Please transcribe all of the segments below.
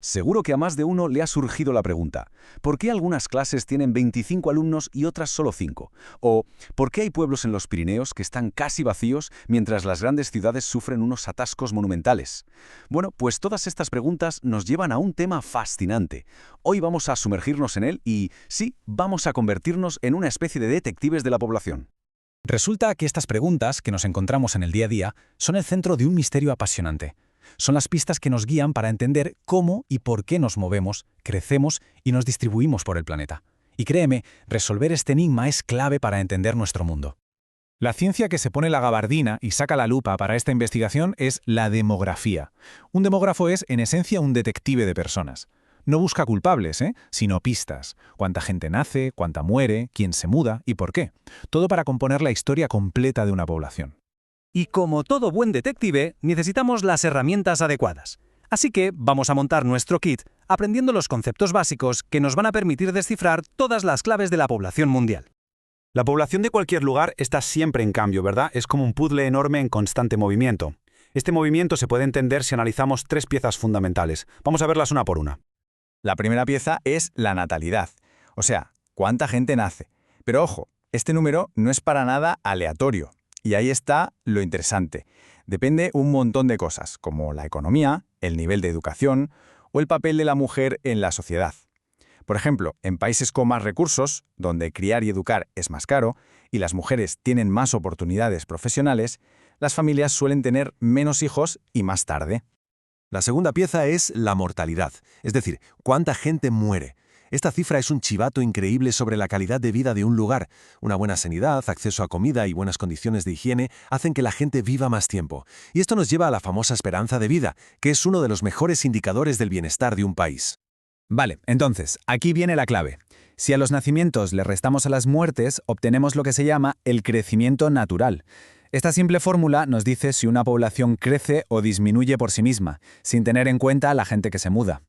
Seguro que a más de uno le ha surgido la pregunta, ¿por qué algunas clases tienen 25 alumnos y otras solo 5? O, ¿por qué hay pueblos en los Pirineos que están casi vacíos mientras las grandes ciudades sufren unos atascos monumentales? Bueno, pues todas estas preguntas nos llevan a un tema fascinante. Hoy vamos a sumergirnos en él y, sí, vamos a convertirnos en una especie de detectives de la población. Resulta que estas preguntas que nos encontramos en el día a día son el centro de un misterio apasionante. Son las pistas que nos guían para entender cómo y por qué nos movemos, crecemos y nos distribuimos por el planeta. Y créeme, resolver este enigma es clave para entender nuestro mundo. La ciencia que se pone la gabardina y saca la lupa para esta investigación es la demografía. Un demógrafo es, en esencia, un detective de personas. No busca culpables, sino pistas. Cuánta gente nace, cuánta muere, quién se muda y por qué. Todo para componer la historia completa de una población. Y como todo buen detective, necesitamos las herramientas adecuadas. Así que vamos a montar nuestro kit aprendiendo los conceptos básicos que nos van a permitir descifrar todas las claves de la población mundial. La población de cualquier lugar está siempre en cambio, ¿verdad? Es como un puzzle enorme en constante movimiento. Este movimiento se puede entender si analizamos 3 piezas fundamentales. Vamos a verlas una por una. La primera pieza es la natalidad, o sea, cuánta gente nace. Pero ojo, este número no es para nada aleatorio. Y ahí está lo interesante. Depende un montón de cosas, como la economía, el nivel de educación o el papel de la mujer en la sociedad. Por ejemplo, en países con más recursos, donde criar y educar es más caro y las mujeres tienen más oportunidades profesionales, las familias suelen tener menos hijos y más tarde. La segunda pieza es la mortalidad, es decir, cuánta gente muere. Esta cifra es un chivato increíble sobre la calidad de vida de un lugar. Una buena sanidad, acceso a comida y buenas condiciones de higiene hacen que la gente viva más tiempo. Y esto nos lleva a la famosa esperanza de vida, que es uno de los mejores indicadores del bienestar de un país. Vale, entonces, aquí viene la clave. Si a los nacimientos le restamos a las muertes, obtenemos lo que se llama el crecimiento natural. Esta simple fórmula nos dice si una población crece o disminuye por sí misma, sin tener en cuenta a la gente que se muda.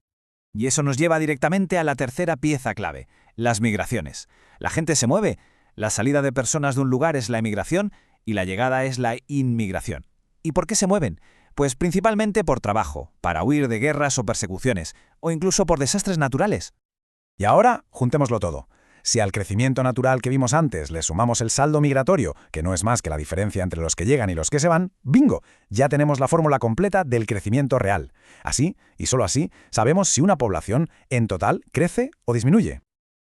Y eso nos lleva directamente a la tercera pieza clave, las migraciones. La gente se mueve, la salida de personas de un lugar es la emigración y la llegada es la inmigración. ¿Y por qué se mueven? Pues principalmente por trabajo, para huir de guerras o persecuciones, o incluso por desastres naturales. Y ahora, juntémoslo todo. Si al crecimiento natural que vimos antes le sumamos el saldo migratorio, que no es más que la diferencia entre los que llegan y los que se van, ¡bingo! Ya tenemos la fórmula completa del crecimiento real. Así, y solo así, sabemos si una población, en total, crece o disminuye.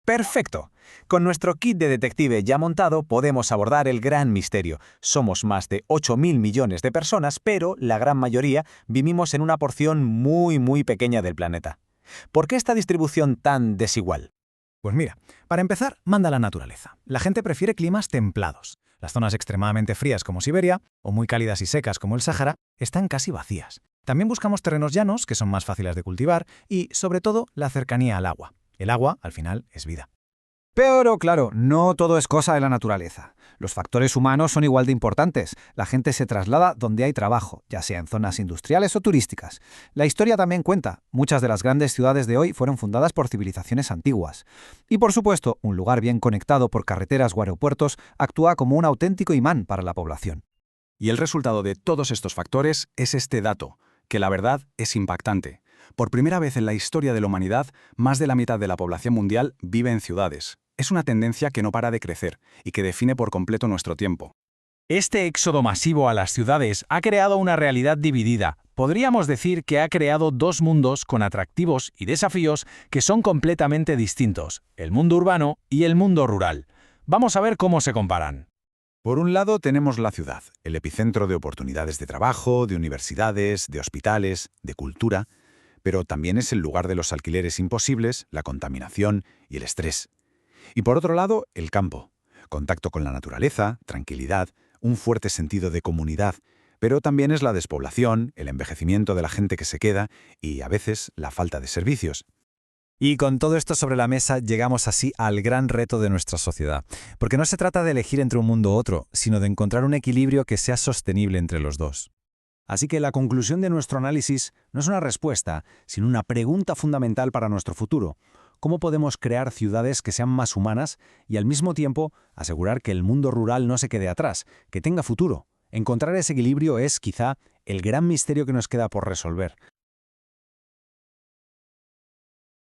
¡Perfecto! Con nuestro kit de detective ya montado, podemos abordar el gran misterio. Somos más de 8.000 millones de personas, pero la gran mayoría vivimos en una porción muy pequeña del planeta. ¿Por qué esta distribución tan desigual? Pues mira, para empezar, manda la naturaleza. La gente prefiere climas templados. Las zonas extremadamente frías como Siberia, o muy cálidas y secas como el Sáhara, están casi vacías. También buscamos terrenos llanos, que son más fáciles de cultivar, y, sobre todo, la cercanía al agua. El agua, al final, es vida. Pero, claro, no todo es cosa de la naturaleza. Los factores humanos son igual de importantes. La gente se traslada donde hay trabajo, ya sea en zonas industriales o turísticas. La historia también cuenta. Muchas de las grandes ciudades de hoy fueron fundadas por civilizaciones antiguas. Y, por supuesto, un lugar bien conectado por carreteras o aeropuertos actúa como un auténtico imán para la población. Y el resultado de todos estos factores es este dato, que la verdad es impactante. Por primera vez en la historia de la humanidad, más de la mitad de la población mundial vive en ciudades. Es una tendencia que no para de crecer y que define por completo nuestro tiempo. Este éxodo masivo a las ciudades ha creado una realidad dividida. Podríamos decir que ha creado dos mundos con atractivos y desafíos que son completamente distintos, el mundo urbano y el mundo rural. Vamos a ver cómo se comparan. Por un lado tenemos la ciudad, el epicentro de oportunidades de trabajo, de universidades, de hospitales, de cultura, pero también es el lugar de los alquileres imposibles, la contaminación y el estrés. Y por otro lado, el campo. Contacto con la naturaleza, tranquilidad, un fuerte sentido de comunidad, pero también es la despoblación, el envejecimiento de la gente que se queda y, a veces, la falta de servicios. Y con todo esto sobre la mesa, llegamos así al gran reto de nuestra sociedad. Porque no se trata de elegir entre un mundo u otro, sino de encontrar un equilibrio que sea sostenible entre los dos. Así que la conclusión de nuestro análisis no es una respuesta, sino una pregunta fundamental para nuestro futuro. ¿Cómo podemos crear ciudades que sean más humanas y al mismo tiempo asegurar que el mundo rural no se quede atrás, que tenga futuro? Encontrar ese equilibrio es, quizá, el gran misterio que nos queda por resolver,